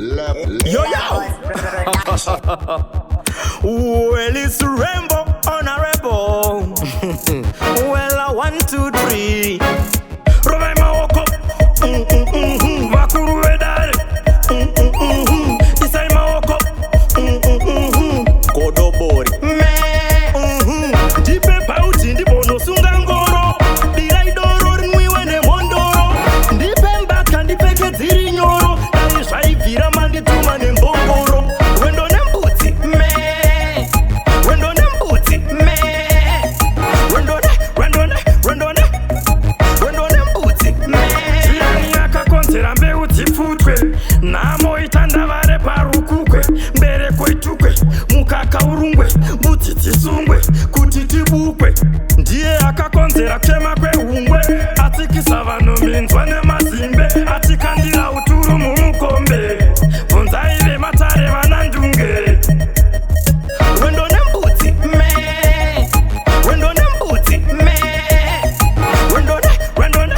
Yo, yo! Well, it's Rainbow Honorable. Well, 1, 2, 3. Robai Maoko. Vakuru Vedare. Isai Maoko. Kodobori. Dipe Pauti, Dibono Sungangoro. Diraidoro, Nwiwene Mondoro. Dipe Mbaka, Dipe Ketiri Nyoro. Daishai Vira Mandi Tumane Mbongoro. Wendo Nembuti, me. Wendo Nembuti, me. Wendo Nembuti, me. Tirani akakonsera mbeuti futwe. Namo itandavare parukukwe. Mbere kwetukwe. Mukaka urungwe. Butiti sungwe. Kutiti bukwe. Ndiye akakonzera kema kwe ungwe. Atikisa vano minzwa nemazimbe. Atikandira uturu mumukombe. Vonza ive matare vanandunge. Wendo Nembuti, me. Wendo Nembuti, me. Wendo Nembuti, me.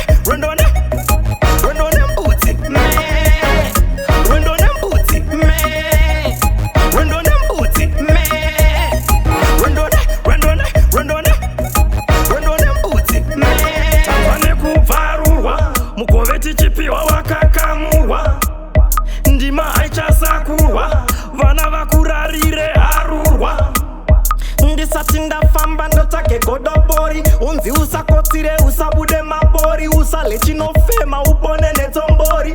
Wendo Nembuti, me. Wendo Nembuti, me. Wendo Nembuti, me. Tavane kuvarurwa. Mukoveti chipiwa wakakamurwa. Ndima haichasakurwa. Vana vakurarire harurwa. Ndisati ndafamba ndotsvake godobori. Unzi usakotire usabude mabori. Usale chinofema upone netsombori.